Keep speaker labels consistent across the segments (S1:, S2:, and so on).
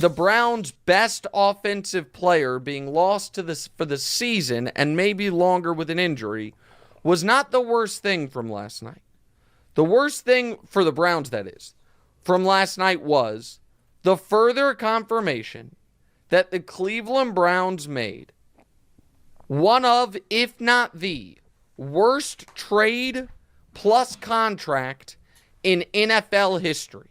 S1: the Browns' best offensive player being lost for the season and maybe longer with an injury was not the worst thing from last night. The worst thing for the Browns, that is, from last night was the further confirmation that the Cleveland Browns made one of, if not the, worst trade plus contract in NFL history.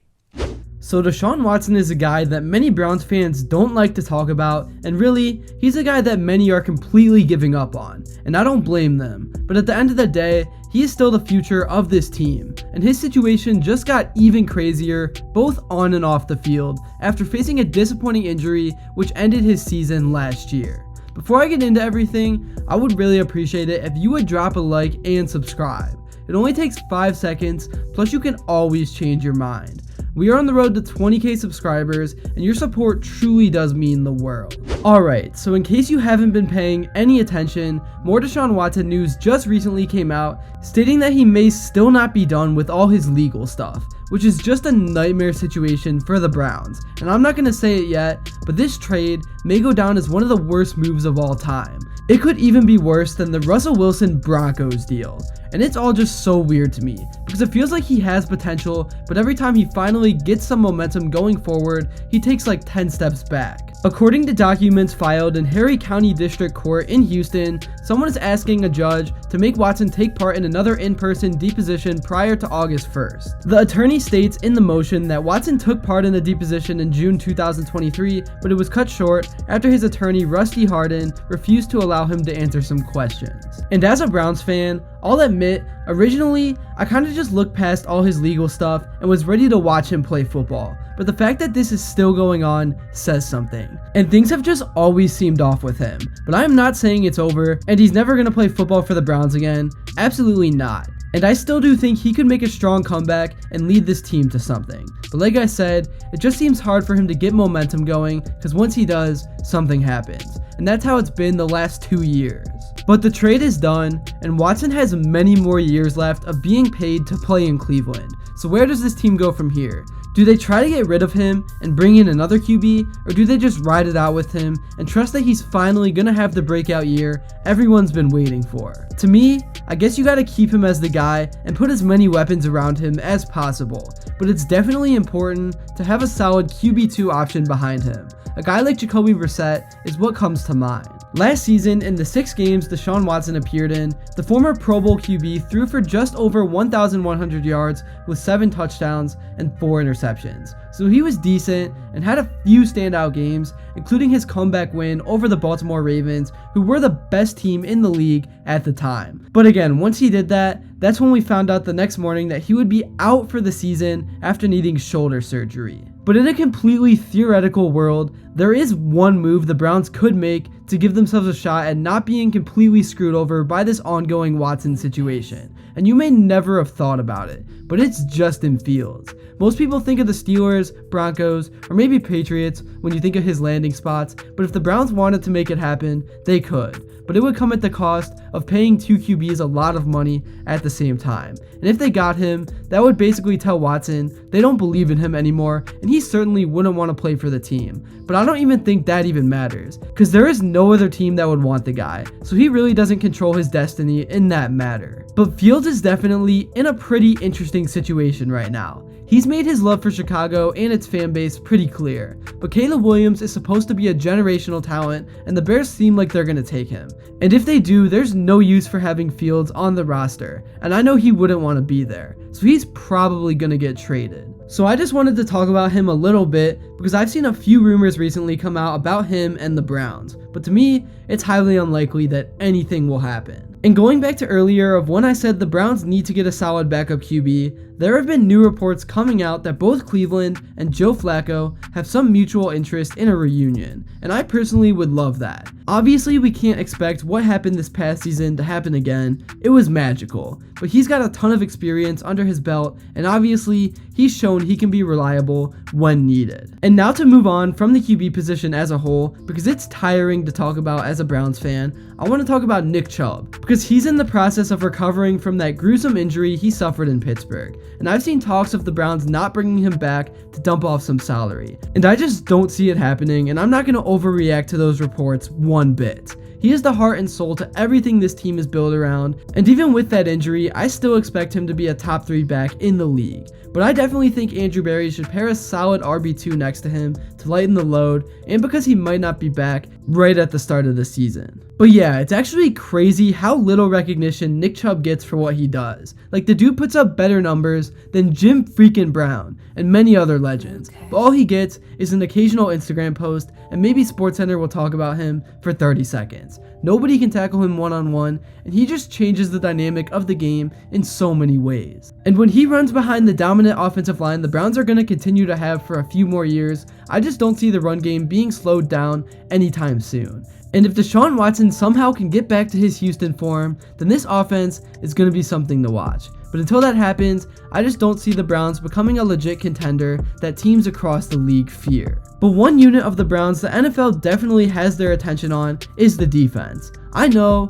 S2: So Deshaun Watson is a guy that many Browns fans don't like to talk about, and really, he's a guy that many are completely giving up on, and I don't blame them. But at the end of the day, he is still the future of this team, and his situation just got even crazier, both on and off the field, after facing a disappointing injury which ended his season last year. Before I get into everything, I would really appreciate it if you would drop a like and subscribe. It only takes 5 seconds, plus you can always change your mind. We are on the road to 20k subscribers, and your support truly does mean the world. Alright, so in case you haven't been paying any attention, more Deshaun Watson news just recently came out, stating that he may still not be done with all his legal stuff, which is just a nightmare situation for the Browns. And I'm not going to say it yet, but this trade may go down as one of the worst moves of all time. It could even be worse than the Russell Wilson Broncos deal. And it's all just so weird to me, because it feels like he has potential, but every time he finally gets some momentum going forward, he takes like 10 steps back. According to documents filed in Harry County District Court in Houston, someone is asking a judge to make Watson take part in another in-person deposition prior to August 1st. The attorney states in the motion that Watson took part in the deposition in June 2023, but it was cut short after his attorney Rusty Hardin refused to allow him to answer some questions. And as a Browns fan, I'll admit, originally, I kind of just looked past all his legal stuff and was ready to watch him play football, but the fact that this is still going on says something. And things have just always seemed off with him, but I am not saying it's over and he's never going to play football for the Browns again. Absolutely not. And I still do think he could make a strong comeback and lead this team to something. But like I said, it just seems hard for him to get momentum going, because once he does, something happens. And that's how it's been the last 2 years. But the trade is done, and Watson has many more years left of being paid to play in Cleveland. So where does this team go from here? Do they try to get rid of him and bring in another QB, or do they just ride it out with him and trust that he's finally gonna have the breakout year everyone's been waiting for? To me, I guess you gotta keep him as the guy and put as many weapons around him as possible, but it's definitely important to have a solid QB2 option behind him. A guy like Jacoby Brissett is what comes to mind. Last season, in the 6 games Deshaun Watson appeared in, the former Pro Bowl QB threw for just over 1,100 yards with 7 touchdowns and 4 interceptions. So he was decent and had a few standout games, including his comeback win over the Baltimore Ravens, who were the best team in the league at the time. But again, once he did that, that's when we found out the next morning that he would be out for the season after needing shoulder surgery. But in a completely theoretical world, there is one move the Browns could make to give themselves a shot at not being completely screwed over by this ongoing Watson situation. And you may never have thought about it, but it's Justin Fields. Most people think of the Steelers, Broncos, or maybe Patriots when you think of his landing spots, but if the Browns wanted to make it happen, they could. But it would come at the cost of paying 2 QBs a lot of money at the same time. And if they got him, that would basically tell Watson they don't believe in him anymore, and he certainly wouldn't want to play for the team. But I don't even think that even matters, because there is no other team that would want the guy, so he really doesn't control his destiny in that matter. But Fields is definitely in a pretty interesting situation right now. He's made his love for Chicago and its fan base pretty clear, but Caleb Williams is supposed to be a generational talent, and the Bears seem like they're going to take him. And if they do, there's no use for having Fields on the roster, and I know he wouldn't want to be there, so he's probably going to get traded. So I just wanted to talk about him a little bit, because I've seen a few rumors recently come out about him and the Browns, but to me, it's highly unlikely that anything will happen. And going back to earlier of when I said the Browns need to get a solid backup QB, there have been new reports coming out that both Cleveland and Joe Flacco have some mutual interest in a reunion, and I personally would love that. Obviously, we can't expect what happened this past season to happen again. It was magical, but he's got a ton of experience under his belt, and obviously, he's shown he can be reliable when needed. And now to move on from the QB position as a whole, because it's tiring to talk about as a Browns fan, I want to talk about Nick Chubb, because because he's in the process of recovering from that gruesome injury he suffered in Pittsburgh. And I've seen talks of the Browns not bringing him back to dump off some salary. And I just don't see it happening, and I'm not going to overreact to those reports one bit. He is the heart and soul to everything this team is built around, and even with that injury, I still expect him to be a top 3 back in the league. But I definitely think Andrew Berry should pair a solid RB2 next to him to lighten the load, and because he might not be back right at the start of the season. But yeah, it's actually crazy how little recognition Nick Chubb gets for what he does. Like, the dude puts up better numbers than Jim freaking Brown and many other legends, but all he gets is an occasional Instagram post, and maybe SportsCenter will talk about him for 30 seconds. Nobody can tackle him one-on-one, and he just changes the dynamic of the game in so many ways. And when he runs behind the dominant offensive line the Browns are going to continue to have for a few more years, I just don't see the run game being slowed down anytime soon. And if Deshaun Watson somehow can get back to his Houston form, then this offense is going to be something to watch. But until that happens, I just don't see the Browns becoming a legit contender that teams across the league fear. But one unit of the Browns the NFL definitely has their attention on is the defense. I know,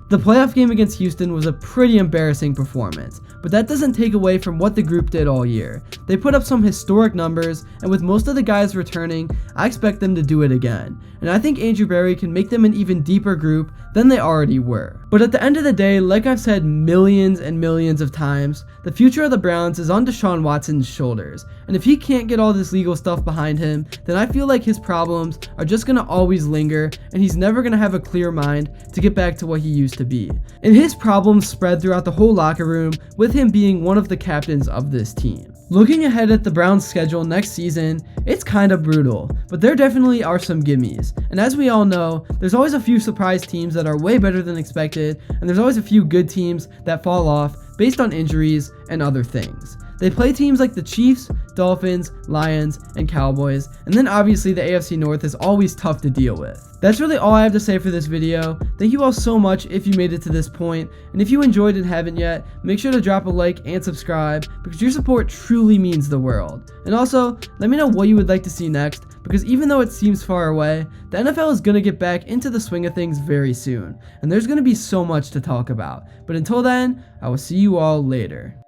S2: the playoff game against Houston was a pretty embarrassing performance, but that doesn't take away from what the group did all year. They put up some historic numbers, and with most of the guys returning, I expect them to do it again. And I think Andrew Berry can make them an even deeper group than they already were. But at the end of the day, like I've said millions and millions of times, the future of the Browns is on Deshaun Watson's shoulders. And if he can't get all this legal stuff behind him, then I feel like his problems are just going to always linger, and he's never going to have a clear mind to get back to what he used to be. And his problems spread throughout the whole locker room, with him being one of the captains of this team. Looking ahead at the Browns' schedule next season, it's kind of brutal, but there definitely are some gimmies. And as we all know, there's always a few surprise teams that are way better than expected, and there's always a few good teams that fall off based on injuries and other things. They play teams like the Chiefs, Dolphins, Lions, and Cowboys, and then obviously the AFC North is always tough to deal with. That's really all I have to say for this video. Thank you all so much if you made it to this point, and if you enjoyed and haven't yet, make sure to drop a like and subscribe, because your support truly means the world. And also, let me know what you would like to see next, because even though it seems far away, the NFL is going to get back into the swing of things very soon, and there's going to be so much to talk about. But until then, I will see you all later.